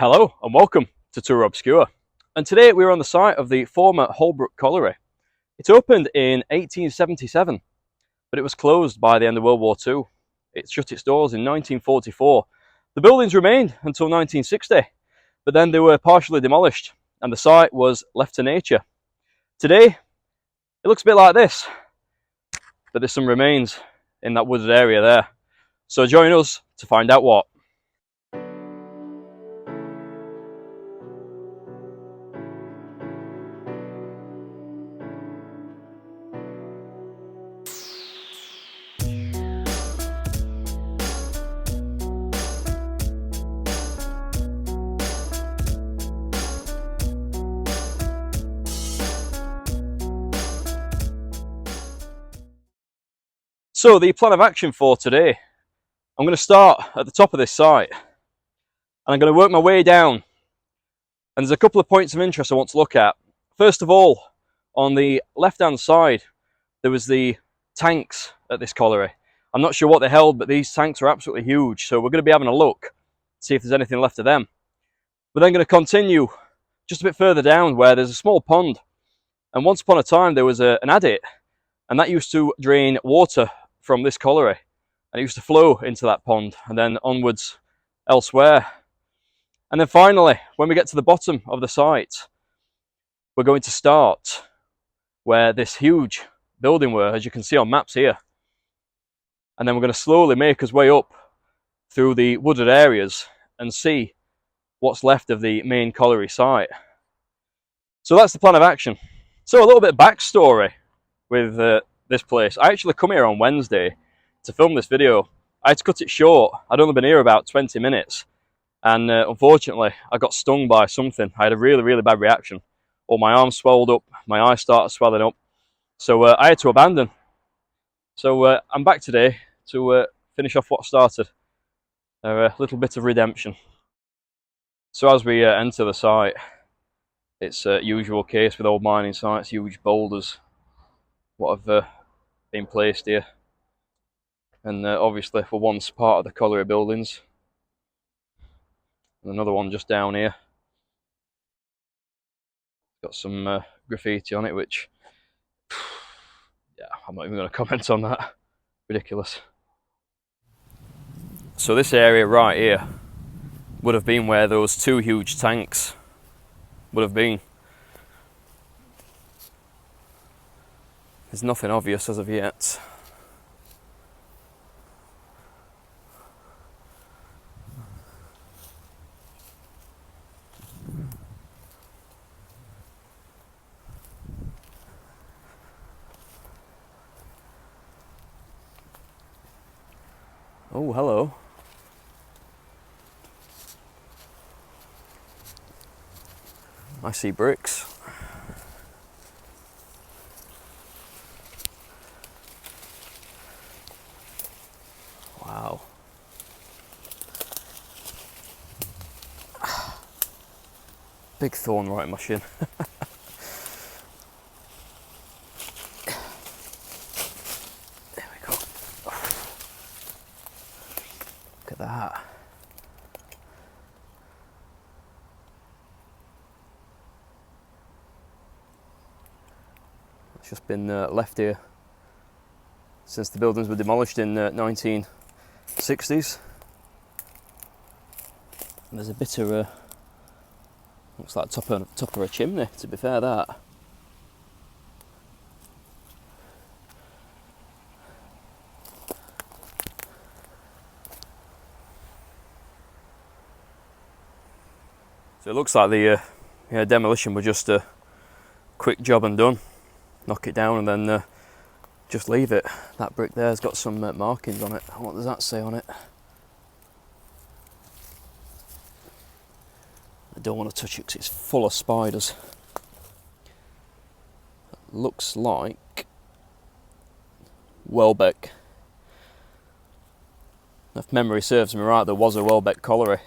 Hello and welcome to Tour Obscure, and today we're on the site of the former Holbrook Colliery. It opened in 1877, but it was closed by the end of World War II. It shut its doors in 1944. The buildings remained until 1960, but then they were partially demolished and the site was left to nature. Today it looks a bit like this, but there's some remains in that wooded area there. So join us to find out what. So the plan of action for today, I'm going to start at the top of this site and I'm going to work my way down, and there's a couple of points of interest I want to look at. First of all, on the left hand side there was the tanks at this colliery. I'm not sure what they held, but these tanks are absolutely huge, so we're going to be having a look, see if there's anything left of them. We're then going to continue just a bit further down where there's a small pond, and once upon a time there was an adit, and that used to drain water from this colliery, and it used to flow into that pond and then onwards elsewhere. And then finally, when we get to the bottom of the site, we're going to start where this huge building were, as you can see on maps here, and then we're going to slowly make us way up through the wooded areas and see what's left of the main colliery site. So that's the plan of action. So a little bit of backstory with this place. I actually come here on Wednesday to film this video. I had to cut it short. I'd only been here about 20 minutes, and unfortunately I got stung by something. I had a really bad reaction. All my arms swelled up, my eyes started swelling up, so I had to abandon. So I'm back today to finish off what started, a little bit of redemption. So as we enter the site, it's a usual case with old mining sites, huge boulders what have been placed here, and obviously for once part of the colliery buildings, and another one just down here got some graffiti on it, which yeah, I'm not even going to comment on that. Ridiculous. So this area right here would have been where those two huge tanks would have been. There's nothing obvious as of yet. Oh, hello. I see bricks. Wow. Big thorn right in my shin. There we go. Look at that. It's just been left here since the buildings were demolished in 1960s. And there's a bit of looks like top of a chimney, to be fair, that. So it looks like the demolition was just a quick job and done. Knock it down and then just leave it. That brick there's got some markings on it. What does that say on it? I don't want to touch it because it's full of spiders. It looks like Welbeck. If memory serves me right, there was a Welbeck colliery,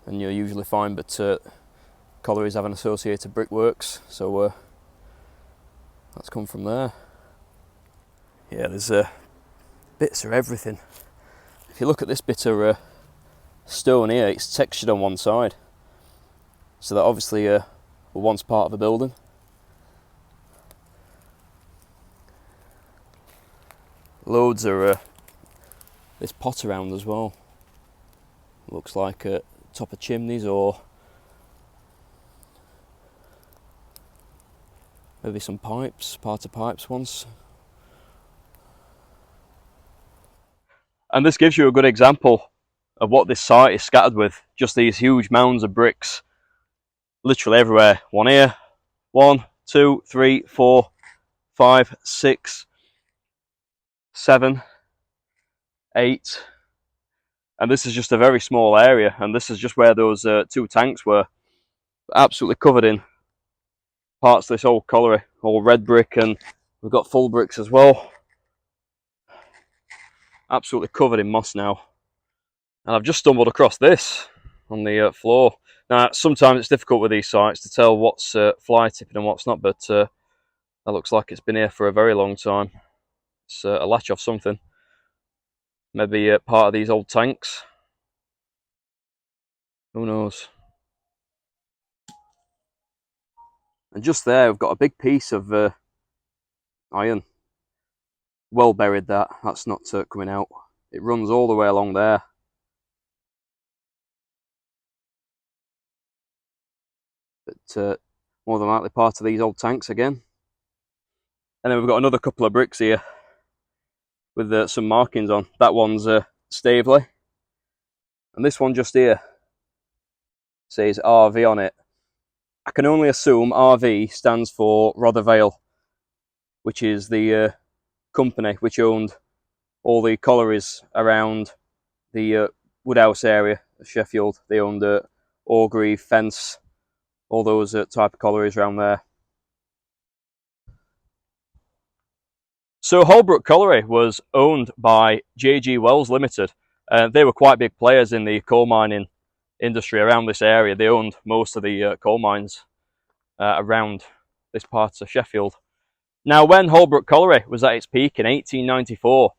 and you'll usually find that collieries have an associated brickworks, so that's come from there. Yeah, there's bits of everything. If you look at this bit of stone here, it's textured on one side. So that obviously was once part of a building. Loads of this pot around as well. Looks like top of chimneys or maybe some pipes, part of pipes once. And this gives you a good example of what this site is scattered with. Just these huge mounds of bricks, literally everywhere. One here, 1, 2, 3, 4, 5, 6, 7, 8. And this is just a very small area, and this is just where those 2 tanks were. Absolutely covered in parts of this old colliery, all red brick, and we've got full bricks as well. Absolutely covered in moss now. And I've just stumbled across this on the floor. Now, sometimes it's difficult with these sites to tell what's fly tipping and what's not, but that looks like it's been here for a very long time. It's a latch off something. Maybe part of these old tanks. Who knows? And just there, we've got a big piece of iron. Well buried that. That's not coming out. It runs all the way along there. But more than likely part of these old tanks again. And then we've got another couple of bricks here with some markings on. That one's Stavely. And this one just here says RV on it. I can only assume RV stands for Rothervale, which is the company which owned all the collieries around the Woodhouse area of Sheffield. They owned Orgreave, Fence, all those type of collieries around there. So Holbrook Colliery was owned by J.G. Wells Limited. They were quite big players in the coal mining industry around this area. They owned most of the coal mines around this part of Sheffield. Now, when Holbrook Colliery was at its peak in 1894,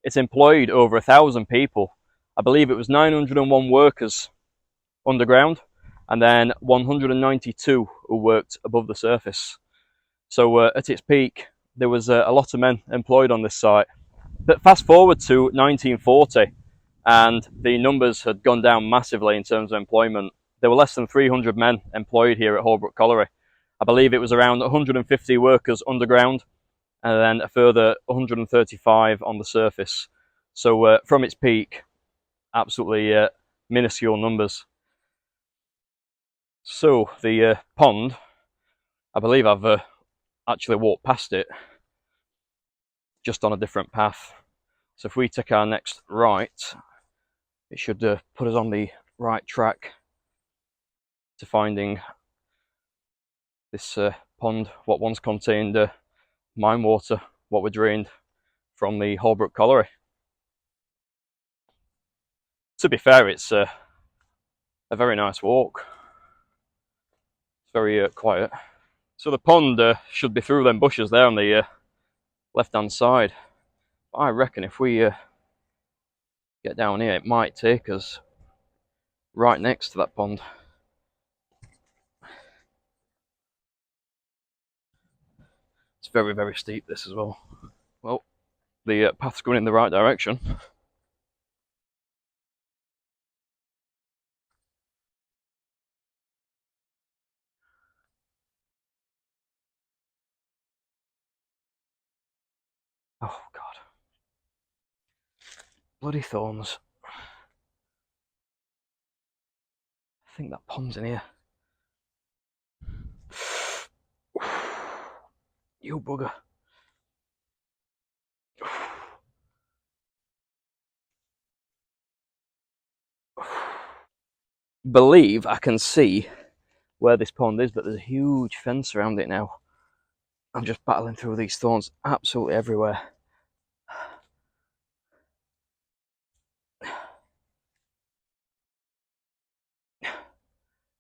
it employed over 1,000 people. I believe it was 901 workers underground, and then 192 who worked above the surface. So at its peak, there was a lot of men employed on this site. But fast forward to 1940, and the numbers had gone down massively in terms of employment. There were less than 300 men employed here at Holbrook Colliery. I believe it was around 150 workers underground, and then a further 135 on the surface. So from its peak, absolutely minuscule numbers. So the pond, I believe I've actually walked past it, just on a different path. So if we take our next right, it should put us on the right track to finding this pond, what once contained mine water, what were drained from the Holbrook Colliery. To be fair, it's a very nice walk. It's very quiet. So the pond should be through them bushes there on the left hand side. But I reckon if we get down here, it might take us right next to that pond. It's very, very steep, this as well. Well, the path's going in the right direction. Oh God, bloody thorns. I think that pond's in here. You bugger. Believe I can see where this pond is, but there's a huge fence around it now. I'm just battling through these thorns absolutely everywhere.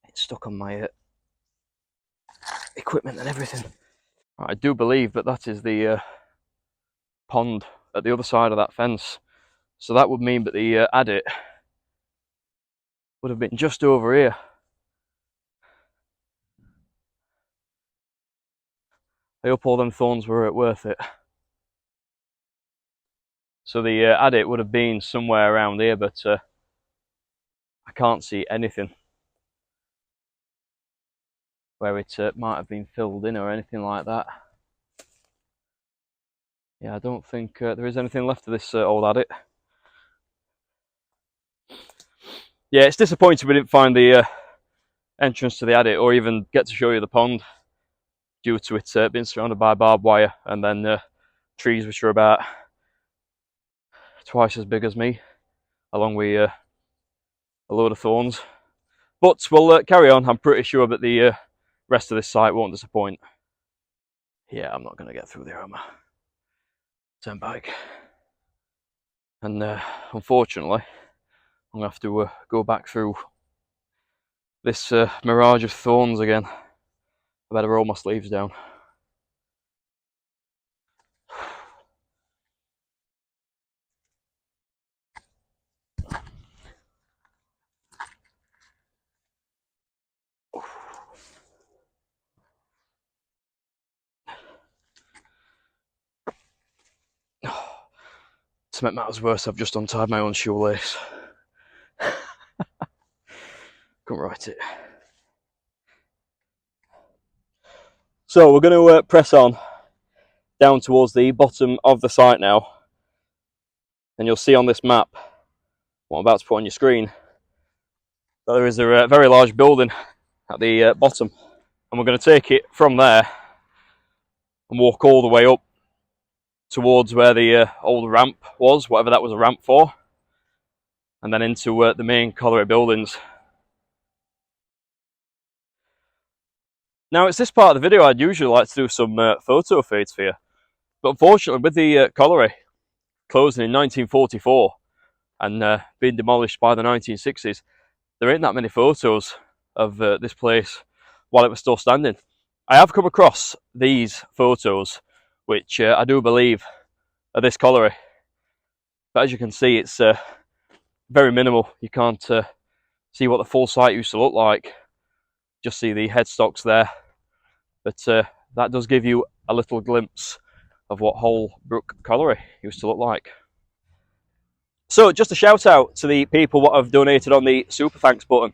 It's stuck on my equipment and everything. I do believe that is the pond at the other side of that fence. So that would mean that the adit would have been just over here. I hope all them thorns were worth it. So the adit would have been somewhere around here, but I can't see anything where it might have been filled in or anything like that. Yeah, I don't think there is anything left of this old adit. Yeah, it's disappointing we didn't find the entrance to the adit or even get to show you the pond, due to it being surrounded by barbed wire and then trees which are about twice as big as me, along with a load of thorns. But we'll carry on. I'm pretty sure that the rest of this site won't disappoint. Yeah, I'm not going to get through there, am I? Turn back. And unfortunately, I'm going to have to go back through this mirage of thorns again. I better roll my sleeves down. To make matters worse, I've just untied my own shoelace. Couldn't write it. So we're going to press on down towards the bottom of the site now, and you'll see on this map, what I'm about to put on your screen, that there is a very large building at the bottom, and we're going to take it from there and walk all the way up towards where the old ramp was, whatever that was a ramp for, and then into the main colliery buildings. Now, it's this part of the video I'd usually like to do some photo feeds for you, but unfortunately with the colliery closing in 1944 and being demolished by the 1960s, there ain't that many photos of this place while it was still standing. I have come across these photos, which I do believe are this colliery, but as you can see, it's very minimal. You can't see what the full site used to look like, just see the headstocks there, but that does give you a little glimpse of what Holbrook Colliery used to look like. So just a shout out to the people that have donated on the super thanks button.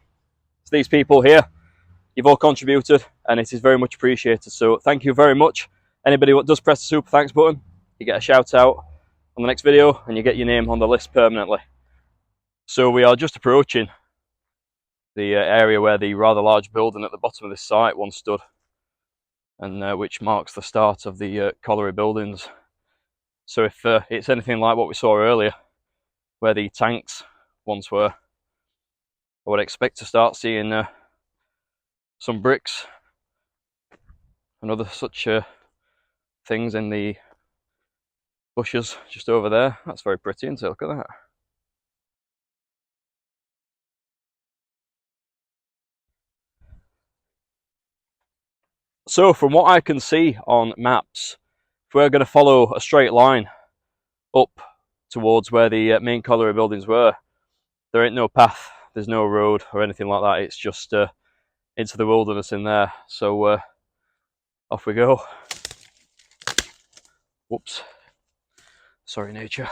It's these people here. You've all contributed and it is very much appreciated, so thank you very much. Anybody that does press the super thanks button, you get a shout out on the next video and you get your name on the list permanently. So we are just approaching the area where the rather large building at the bottom of this site once stood, and which marks the start of the colliery buildings. So if it's anything like what we saw earlier, where the tanks once were, I would expect to start seeing some bricks and other such things in the bushes just over there. That's very pretty, isn't it? Look at that. So from what I can see on maps, if we're going to follow a straight line up towards where the main colliery buildings were, there ain't no path, there's no road or anything like that. It's just into the wilderness in there. So off we go. Whoops. Sorry, nature.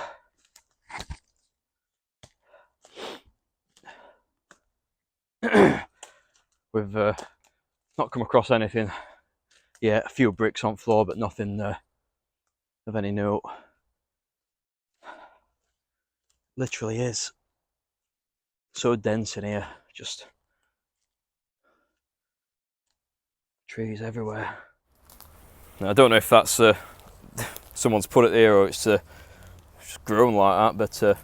We've not come across anything yet. A few bricks on floor, but nothing of any note. Literally is so dense in here, just trees everywhere. Now, I don't know if that's someone's put it here or it's just grown like that, but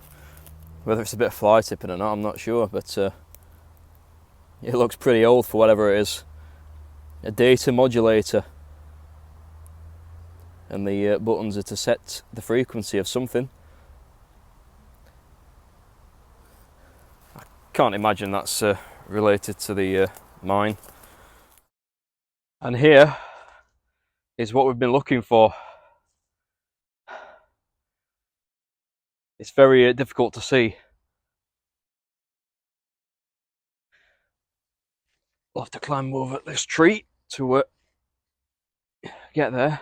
whether it's a bit of fly tipping or not, I'm not sure, but it looks pretty old for whatever it is. A data modulator, and the buttons are to set the frequency of something. I can't imagine that's related to the mine. And here is what we've been looking for. It's very difficult to see. I'll have to climb over this tree to get there.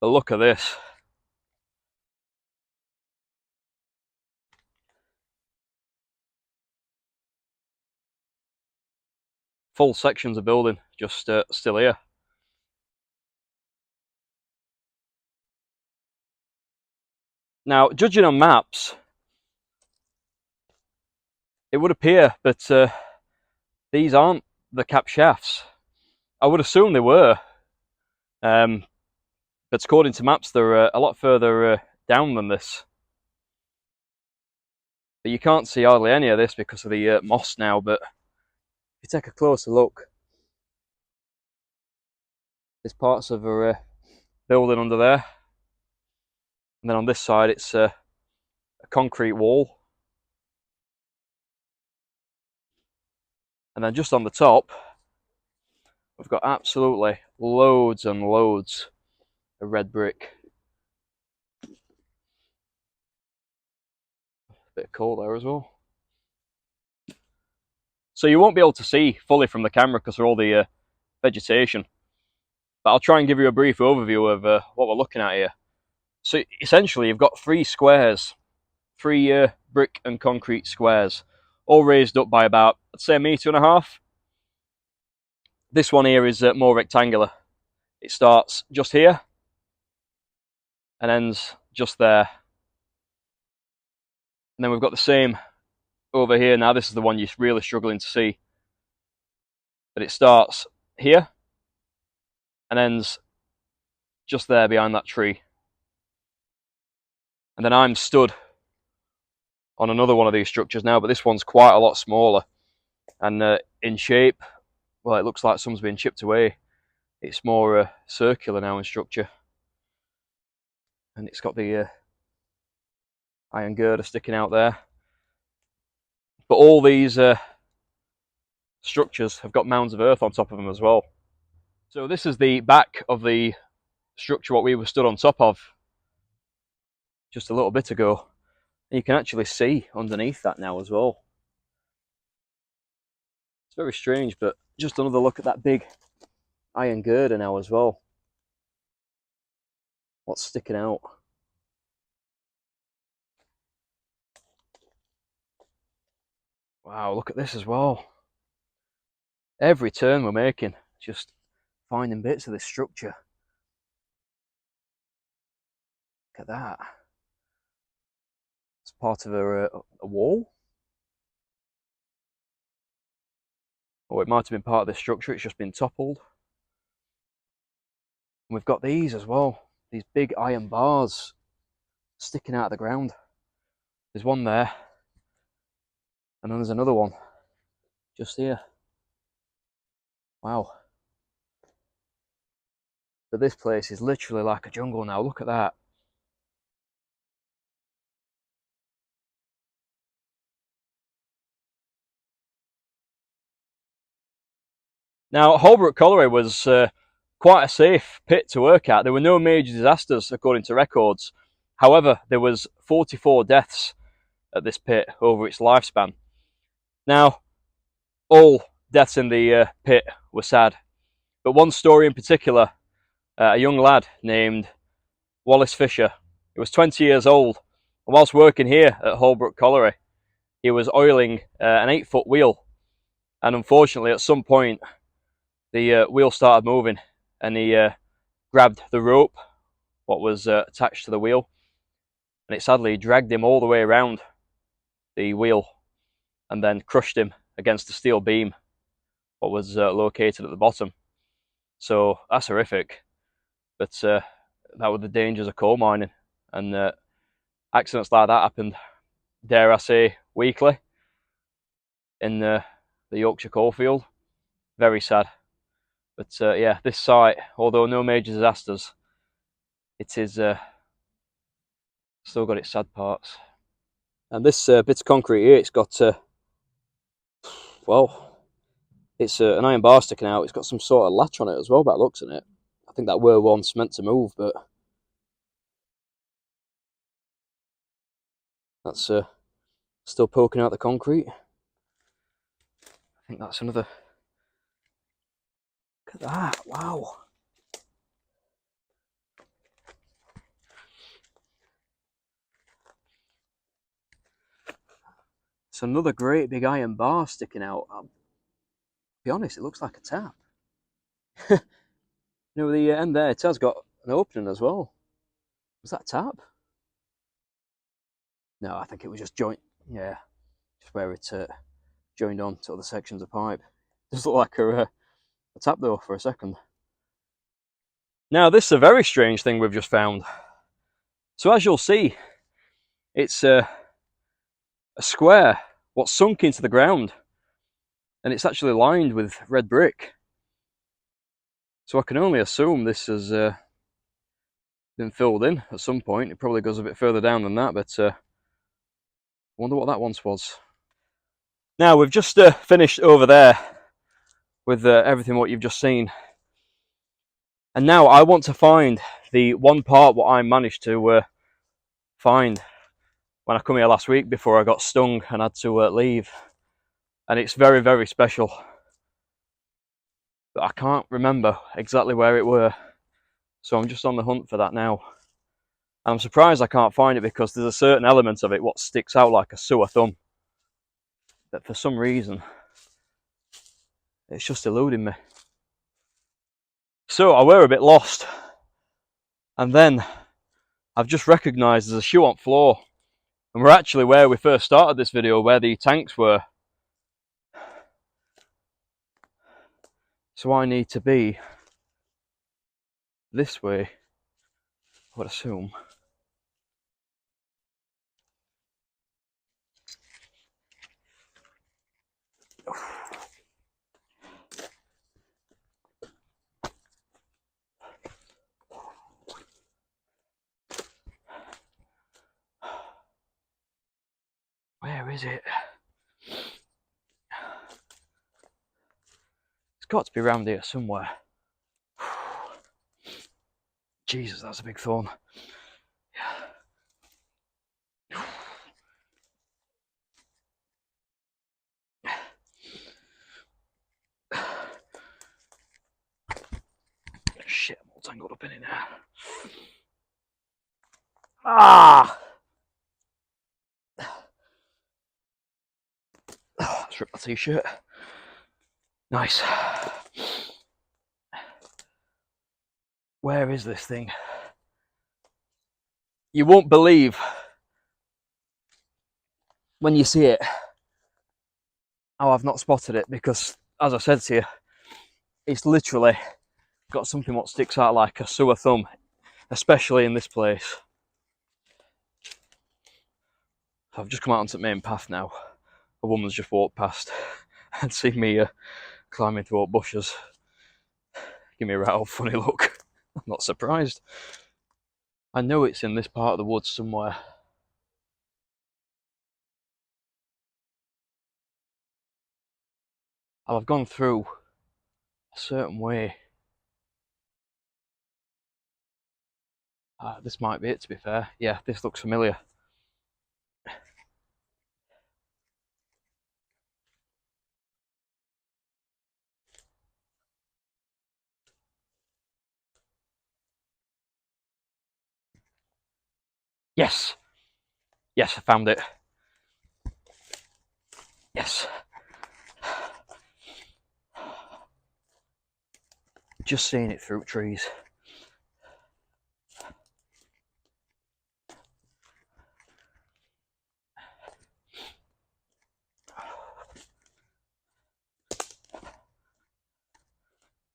But look at this. Full sections of building just still here. Now, judging on maps, it would appear that these aren't the cap shafts. I would assume they were, but according to maps, they're a lot further down than this. But you can't see hardly any of this because of the moss now. But if you take a closer look, there's parts of a building under there, and then on this side it's a concrete wall, and then just on the top we've got absolutely loads and loads of red brick. Bit of coal there as well. So you won't be able to see fully from the camera because of all the vegetation, but I'll try and give you a brief overview of what we're looking at here. So essentially you've got three squares, three brick and concrete squares, all raised up by about, I'd say, 1.5 meters. This one here is more rectangular. It starts just here and ends just there. And then we've got the same over here. Now this is the one you're really struggling to see. But it starts here and ends just there behind that tree. And then I'm stood on another one of these structures now, but this one's quite a lot smaller. And in shape, well, it looks like someone's been chipped away. It's more circular now in structure. And it's got the iron girder sticking out there. But all these structures have got mounds of earth on top of them as well. So this is the back of the structure what we were stood on top of just a little bit ago. And you can actually see underneath that now as well. It's very strange, but just another look at that big iron girder now as well. What's sticking out? Wow, look at this as well. Every turn we're making, just finding bits of this structure. Look at that. It's part of a wall. Or it might have been part of this structure, it's just been toppled. And we've got these as well, these big iron bars sticking out of the ground. There's one there, and then there's another one just here. Wow. So this place is literally like a jungle now. Look at that. Now, Holbrook Colliery was quite a safe pit to work at. There were no major disasters according to records. However, there was 44 deaths at this pit over its lifespan. Now, all deaths in the pit were sad, but one story in particular, a young lad named Wallace Fisher. He was 20 years old, and whilst working here at Holbrook Colliery, he was oiling an 8-foot wheel, and unfortunately at some point the wheel started moving, and he grabbed the rope what was attached to the wheel, and it sadly dragged him all the way around the wheel and then crushed him against the steel beam what was located at the bottom. So that's horrific, but that were the dangers of coal mining, and accidents like that happened, dare I say, weekly in the Yorkshire coalfield. Very sad. But yeah, this site, although no major disasters, it is still got its sad parts. And this bit of concrete here, it's got well, it's an iron bar sticking out. It's got some sort of latch on it as well, by the looks of it. I think that were once meant to move, but that's still poking out the concrete. I think that's another. Look at that! Wow. It's another great big iron bar sticking out. I'll be honest, it looks like a tap. You know, the end there, it has got an opening as well. Was that a tap? No, I think it was just joint. Yeah, just where it joined on to other sections of pipe. Does look like a tap though for a second. Now this is a very strange thing we've just found. So as you'll see, it's a square what's sunk into the ground, and it's actually lined with red brick. So I can only assume this has been filled in at some point. It probably goes a bit further down than that, but I wonder what that once was. Now we've just finished over there with everything what you've just seen, and now I want to find the one part what I managed to find when I come here last week before I got stung and had to leave, and it's very, very special, but I can't remember exactly where it were, so I'm just on the hunt for that now. And I'm surprised I can't find it because there's a certain element of it what sticks out like a sore thumb that for some reason it's just eluding me. So I were a bit lost, and then I've just recognised there's a shoe on floor, and we're actually where we first started this video, where the tanks were. So I need to be this way, I would assume. Where is it? It's got to be around here somewhere. Jesus, that's a big thorn. Shit, I'm all tangled up in it now. Ah! Oh, let's rip my t-shirt. Nice. Where is this thing? You won't believe when you see it how I've not spotted it, because as I said to you, it's literally got something what sticks out like a sore thumb, especially in this place. So I've just come out onto the main path now. A woman's just walked past and seen me climbing through bushes. Give me a right funny look. I'm not surprised. I know it's in this part of the woods somewhere. I've gone through a certain way. This might be it, to be fair. Yeah, this looks familiar. Yes! Yes, I found it. Yes. Just seeing it through trees.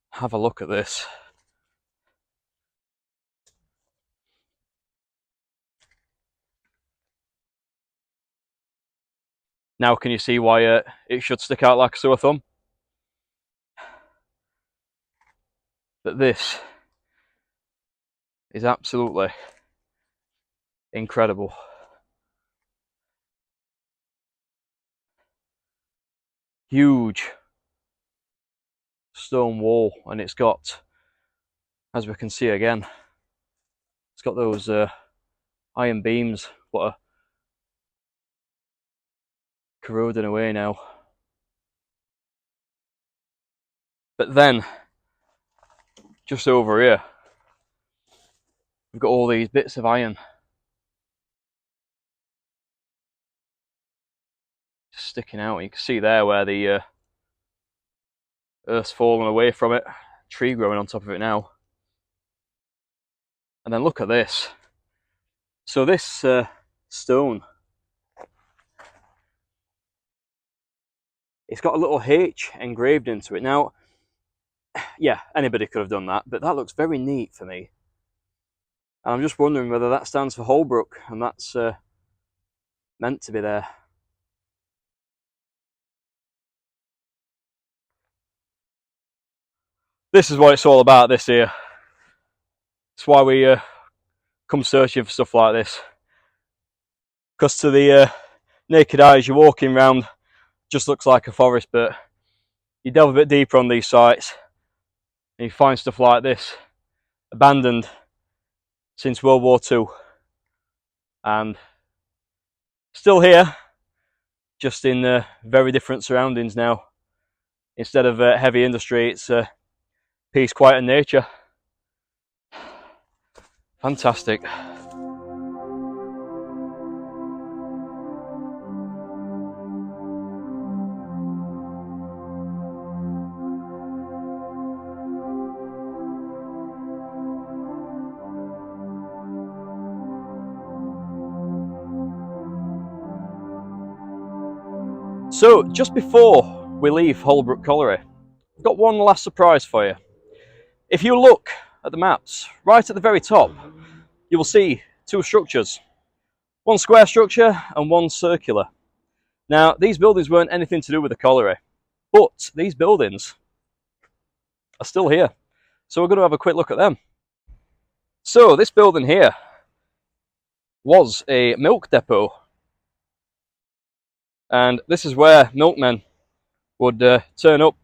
Have a look at this. Now can you see why it should stick out like a sore thumb? But this is absolutely incredible. Huge stone wall, and it's got, as we can see again, it's got those iron beams what are corroding away now. But then, just over here, we've got all these bits of iron just sticking out. You can see there where the earth's fallen away from it, tree growing on top of it now. And then look at this. So this stone, it's got a little H engraved into it. Now, yeah, anybody could have done that, but that looks very neat for me. And I'm just wondering whether that stands for Holbrook, and that's meant to be there. This is what it's all about, this here. It's why we come searching for stuff like this. Because to the naked eye, as you're walking around, just looks like a forest, but you delve a bit deeper on these sites and you find stuff like this, abandoned since World War II, and still here, just in very different surroundings now. Instead of heavy industry, it's peace, quiet and nature. Fantastic. So, just before we leave Holbrook Colliery, I've got one last surprise for you. If you look at the maps, right at the very top, you will see two structures. One square structure and one circular. Now, these buildings weren't anything to do with the colliery, but these buildings are still here. So we're going to have a quick look at them. So, this building here was a milk depot. And this is where milkmen would turn up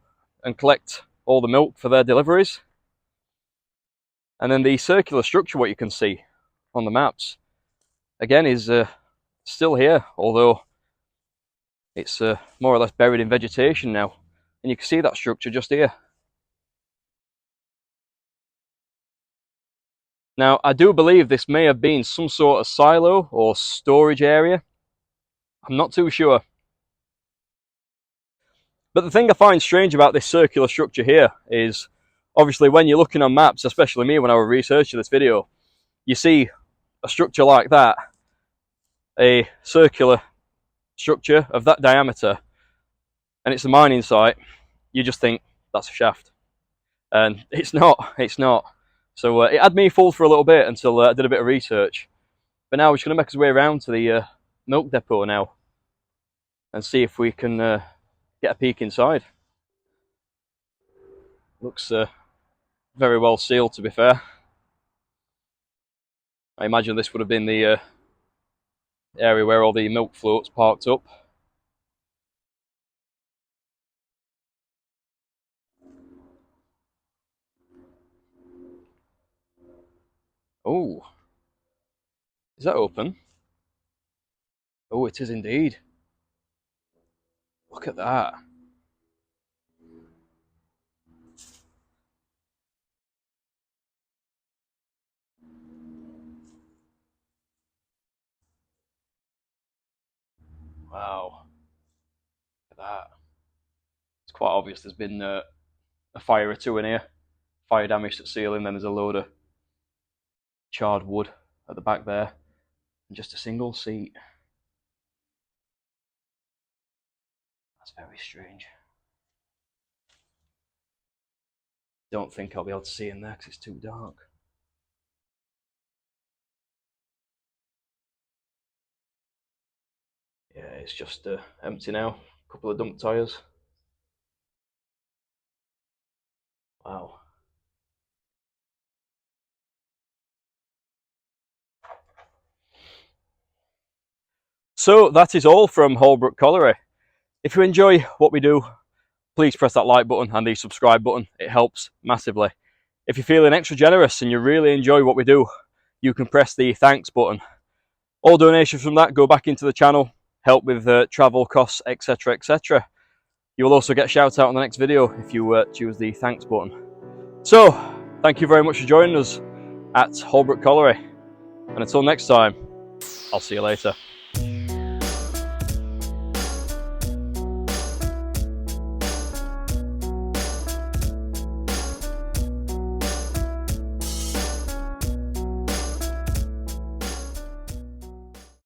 and collect all the milk for their deliveries. And then the circular structure, what you can see on the maps, again is still here, although it's more or less buried in vegetation now. And you can see that structure just here. Now, I do believe this may have been some sort of silo or storage area. I'm not too sure. But the thing I find strange about this circular structure here is, obviously when you're looking on maps, especially me when I was researching this video, you see a structure like that, a circular structure of that diameter, and it's a mining site, you just think that's a shaft. And it's not, So it had me fooled for a little bit until I did a bit of research. But now we're just going to make our way around to the milk depot now and see if we can get a peek inside. Looks very well sealed, to be fair. I imagine this would have been the area where all the milk floats parked up. Oh, is that open? Oh, it is indeed. Look at that. Wow. Look at that. It's quite obvious there's been a fire or two in here. Fire damage to the ceiling, then there's a load of charred wood at the back there. And just a single seat. That's very strange. Don't think I'll be able to see in there because it's too dark. Yeah, it's just empty now. A couple of dump tyres. Wow. So that is all from Holbrook Colliery. If you enjoy what we do, please press that like button and the subscribe button. It helps massively. If you're feeling extra generous and you really enjoy what we do, you can press the thanks button. All donations from that go back into the channel, help with travel costs, etc, etc. You will also get a shout out on the next video if you choose the thanks button. So, thank you very much for joining us at Holbrook Colliery, and until next time, I'll see you later.